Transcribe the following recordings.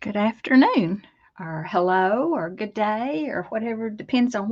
Good afternoon, or hello, or good day, or whatever, depends on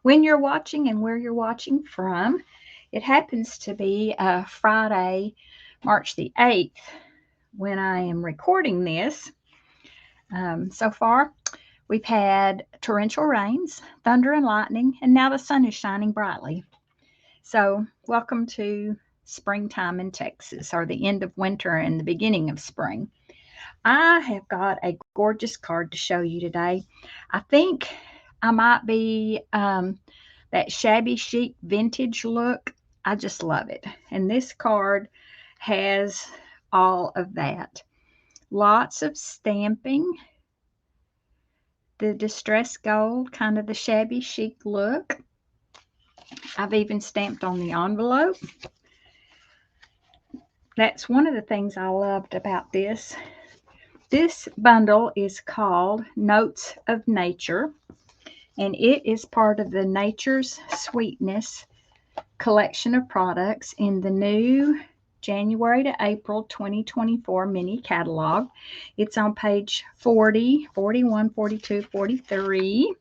when you're watching and where you're watching from. It happens to be Friday, March the 8th, when I am recording this. So far, we've had torrential rains, thunder and lightning, and now the sun is shining brightly. So, welcome to springtime in Texas, or the end of winter and the beginning of spring. I have got a gorgeous card to show you today. I think I might be that shabby chic vintage look. I just love it. And this card has all of that. Lots of stamping, the distressed gold, kind of the shabby chic look. I've even stamped on the envelope. That's one of the things I loved about this. This bundle is called Notes of Nature, and it is part of the Nature's Sweetness collection of products in the new January to April 2024 mini catalog. It's on page 40, 41, 42, 43.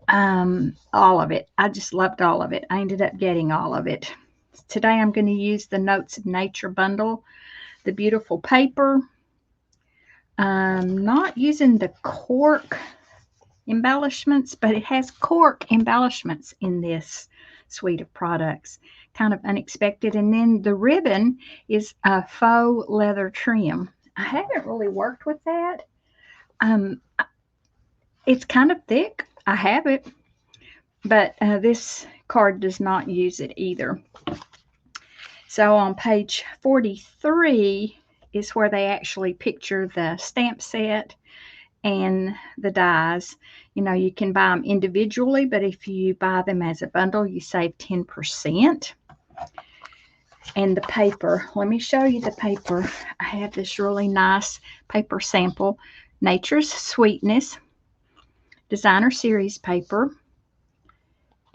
All of it. I just loved all of it. I ended up getting all of it. Today I'm going to use the Notes of Nature bundle, the beautiful paper. I'm not using the cork embellishments, but it has cork embellishments in this suite of products. Kind of unexpected. And then the ribbon is a faux leather trim. I haven't really worked with that. It's kind of thick. I have it, but this card does not use it either. So on page 43 is where they actually picture the stamp set and the dies. You know, you can buy them individually, but if you buy them as a bundle, you save 10%. And the paper, let me show you the paper. I have this really nice paper sample, Nature's Sweetness Designer Series paper.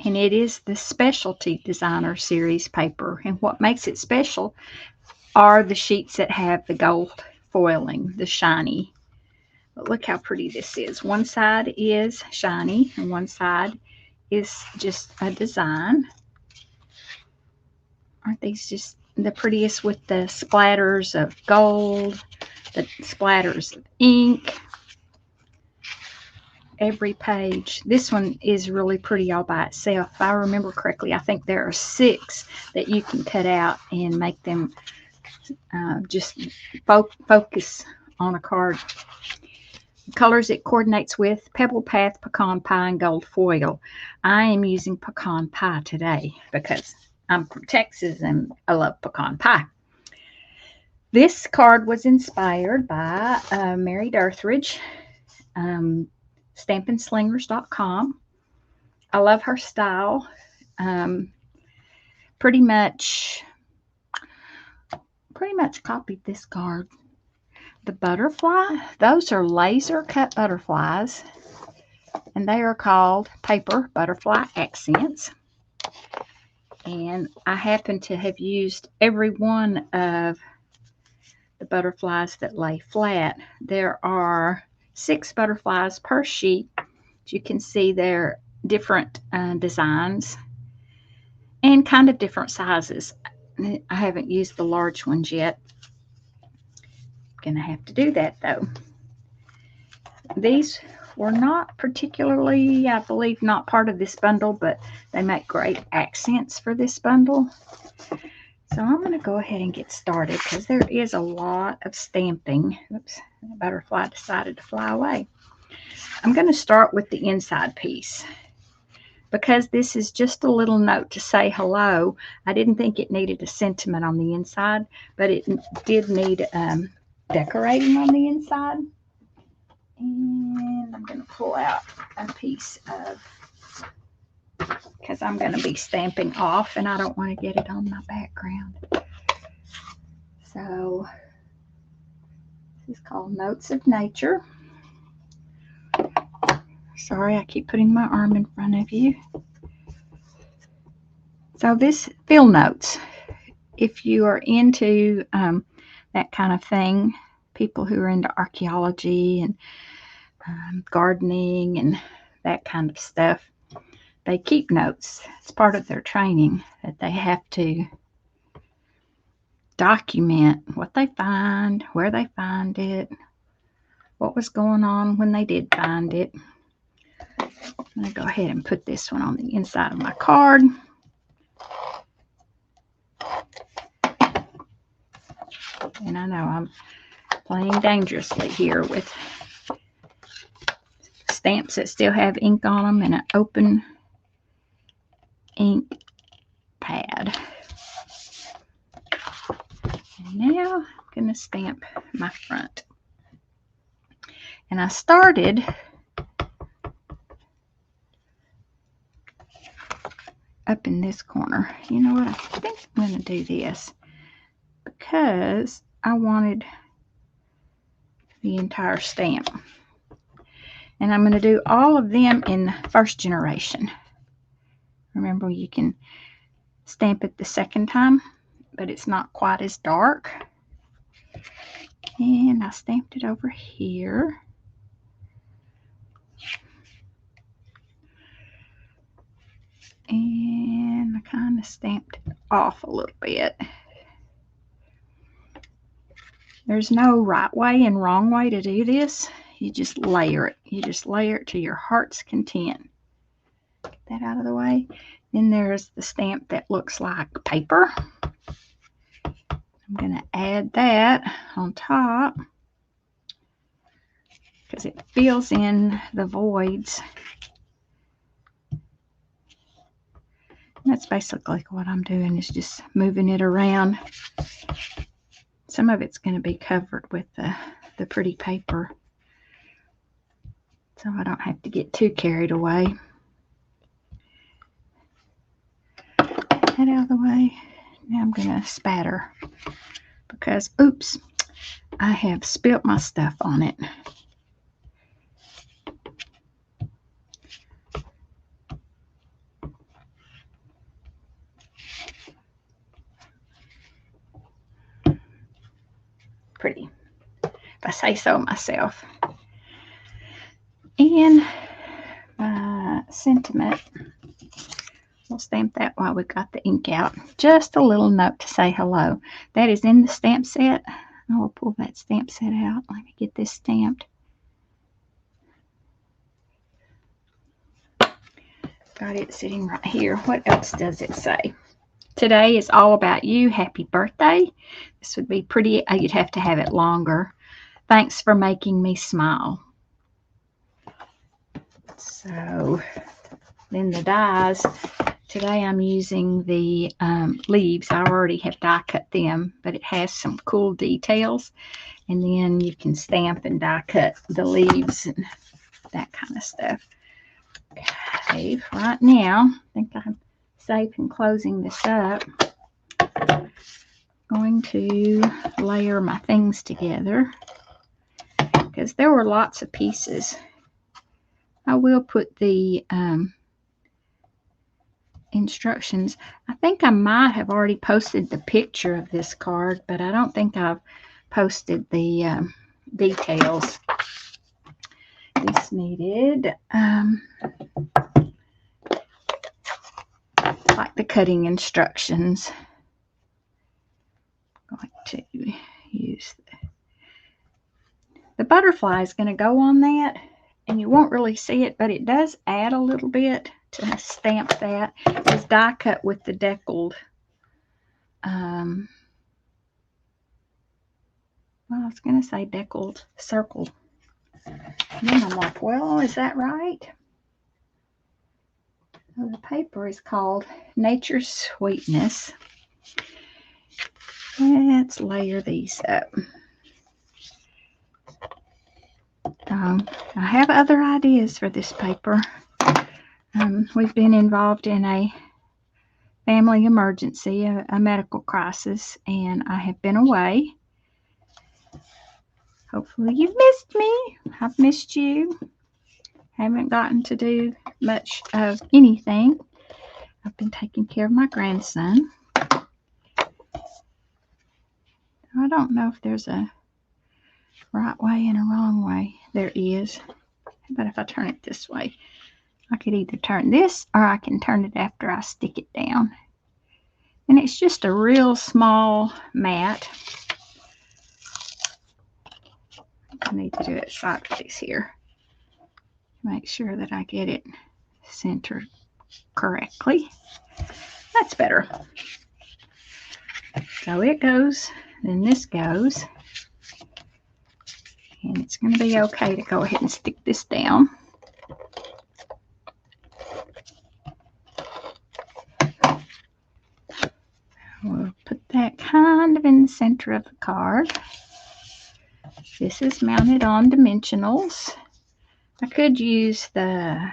And it is the Specialty Designer Series paper. And what makes it special are the sheets that have the gold foiling, the shiny. But look how pretty this is. One side is shiny and one side is just a design. Aren't these just the prettiest with the splatters of gold, the splatters of ink? Every page. This one is really pretty all by itself. If I remember correctly, I think there are 6 that you can cut out and make them just focus on a card. Colors it coordinates with: Pebble Path, Pecan Pie, and Gold Foil. I am using pecan pie today because I'm from Texas and I love pecan pie. This card was inspired by Mary Durthridge, stampandslingers.com. I love her style. Pretty much copied this card. The butterfly, those are laser cut butterflies, and they are called paper butterfly accents. And I happen to have used every one of the butterflies that lay flat. There are 6 butterflies per sheet. As you can see, they're different designs and kind of different sizes. I haven't used the large ones yet. Gonna have to do that though. These were not particularly, I believe, not part of this bundle, but they make great accents for this bundle. So I'm going to go ahead and get started because there is a lot of stamping. Oops, the butterfly decided to fly away. I'm going to start with the inside piece. Because this is just a little note to say hello, I didn't think it needed a sentiment on the inside, but it did need decorating on the inside. And I'm going to pull out a piece of, because I'm going to be stamping off and I don't want to get it on my background. So this is called Notes of Nature. Sorry, I keep putting my arm in front of you. So this field notes, if you are into that kind of thing, people who are into archaeology and gardening and that kind of stuff. They keep notes. It's part of their training that they have to document what they find, where they find it, what was going on when they did find it. I'm going to go ahead and put this one on the inside of my card. And I know I'm playing dangerously here with stamps that still have ink on them and an open ink pad. And now I'm going to stamp my front. And I started up in this corner. You know what? I think I'm going to do this because I wanted the entire stamp. And I'm going to do all of them in first generation. Remember, you can stamp it the second time, but it's not quite as dark. And I stamped it over here. And I kind of stamped it off a little bit. There's no right way and wrong way to do this. You just layer it. You just layer it to your heart's content. Get that out of the way. Then there's the stamp that looks like paper. I'm going to add that on top because it fills in the voids. And that's basically what I'm doing, is just moving it around. Some of it's going to be covered with the pretty paper, so I don't have to get too carried away. That out of the way. Now I'm going to spatter because, oops, I have spilt my stuff on it. Pretty, if I say so myself. And my sentiment, we'll stamp that while we got the ink out. Just a little note to say hello. That is in the stamp set. I will pull that stamp set out. Let me get this stamped. Got it sitting right here. What else does it say? Today is all about you. Happy birthday. This would be pretty. You'd have to have it longer. Thanks for making me smile. So then the dies. Today I'm using the leaves. I already have die cut them, but it has some cool details. And then you can stamp and die cut the leaves and that kind of stuff. Okay, right now, I think I'm safe in closing this up. I'm going to layer my things together because there were lots of pieces. I will put the instructions. I think I might have already posted the picture of this card, but I don't think I've posted the details. This needed like the cutting instructions. I'm going to use the butterfly is going to go on that, and you won't really see it, but it does add a little bit to stamp that. It's die cut with the deckled. Well, I was going to say deckled circle. And then I'm like, well, is that right? Well, the paper is called Nature's Sweetness. Let's layer these up. I have other ideas for this paper. We've been involved in a family emergency, a medical crisis, and I have been away. Hopefully you've missed me. I've missed you. Haven't gotten to do much of anything. I've been taking care of my grandson. I don't know if there's a right way and a wrong way. There is. How about if I turn it this way? I could either turn this or I can turn it after I stick it down. And it's just a real small mat. I need to do it sideways here. Make sure that I get it centered correctly. That's better. So it goes, then this goes. And it's going to be okay to go ahead and stick this down. We'll put that kind of in the center of the card. This is mounted on dimensionals. I could use the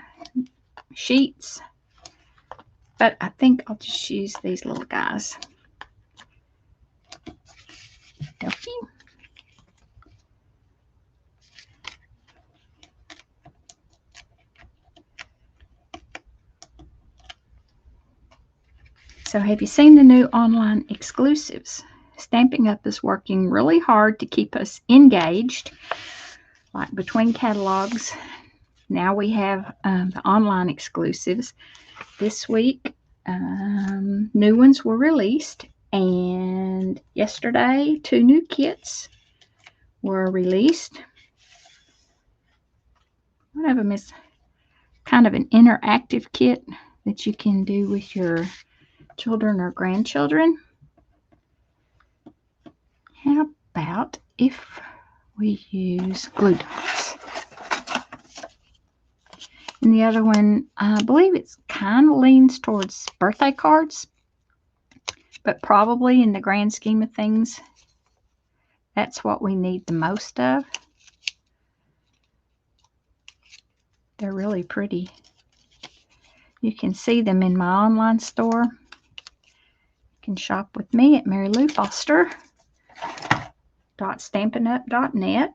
sheets, but I think I'll just use these little guys. Okay. So have you seen the new online exclusives? Stampin' Up! Is working really hard to keep us engaged, like between catalogs. Now we have the online exclusives. This week, new ones were released, and yesterday, 2 new kits were released. One of them is kind of an interactive kit that you can do with your children or grandchildren. How about if we use glue dots? And the other one, I believe it's kind of leans towards birthday cards, but probably in the grand scheme of things, that's what we need the most of. They're really pretty. You can see them in my online store. You can shop with me at MaryLouFoster.stampinup.net.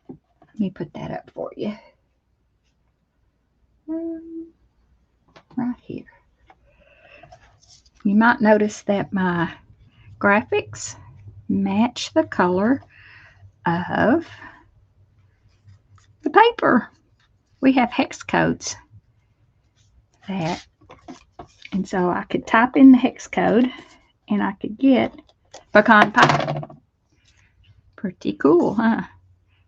Let me put that up for you. Right here. You might notice that my graphics match the color of the paper. We have hex codes that, and so I could type in the hex code and I could get pecan pie. Pretty cool, huh?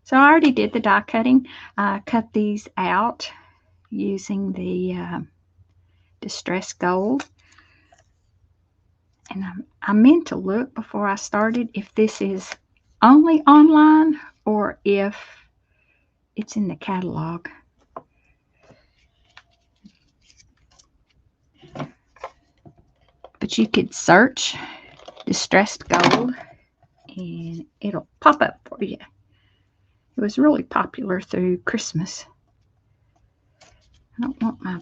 So I already did the die cutting. I cut these out using the distress gold. And I meant to look before I started if this is only online or if it's in the catalog. But you could search distressed gold and it'll pop up for you. It was really popular through Christmas. I don't want my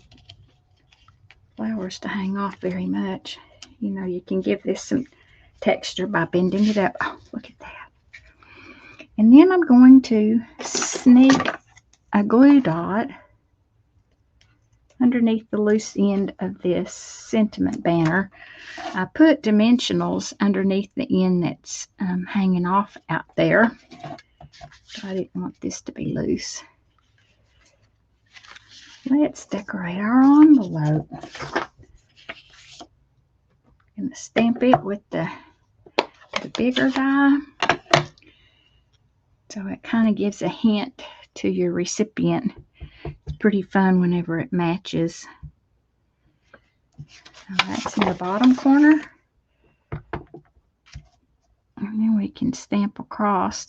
flowers to hang off very much. You know, you can give this some texture by bending it up. Oh, look at that. And then I'm going to sneak a glue dot underneath the loose end of this sentiment banner. I put dimensionals underneath the end that's hanging off out there. But I didn't want this to be loose. Let's decorate our envelope. I'm going to stamp it with the bigger die. So it kind of gives a hint to your recipient. It's pretty fun whenever it matches. So that's in the bottom corner. And then we can stamp across.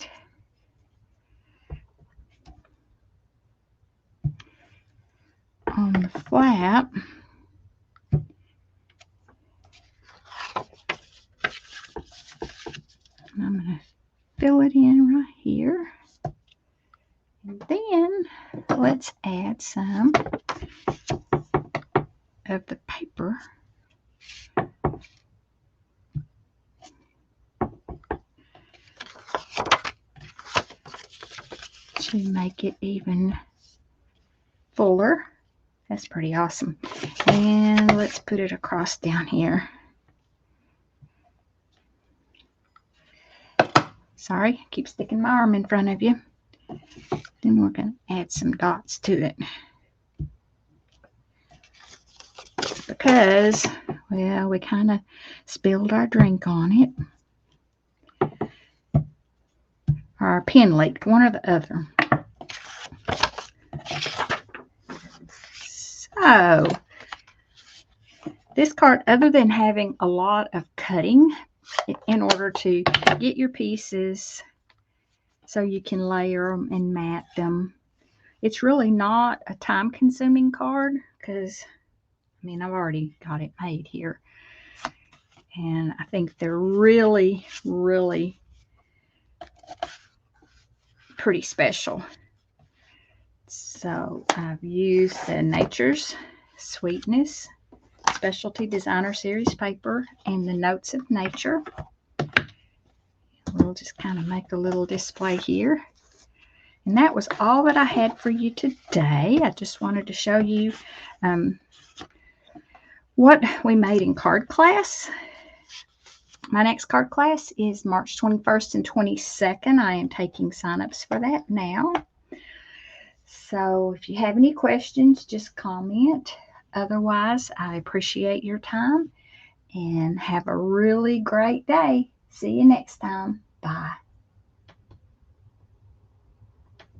On the flap. And I'm going to fill it in right here. And then let's add some of the paper. To make it even fuller. That's pretty awesome. And let's put it across down here. Sorry, I keep sticking my arm in front of you. Then we're going to add some dots to it. Because, well, we kind of spilled our drink on it. Our pen leaked, one or the other. So, this card, other than having a lot of cutting in order to get your pieces so you can layer them and mat them, it's really not a time-consuming card because, I mean, I've already got it made here. And I think they're really, really pretty special. So I've used the Nature's Sweetness Specialty Designer Series paper and the Notes of Nature. We'll just kind of make a little display here. And that was all that I had for you today. I just wanted to show you what we made in card class. My next card class is March 21st and 22nd. I am taking sign-ups for that now. So if you have any questions, just comment. Otherwise, I appreciate your time and have a really great day. See you next time. Bye.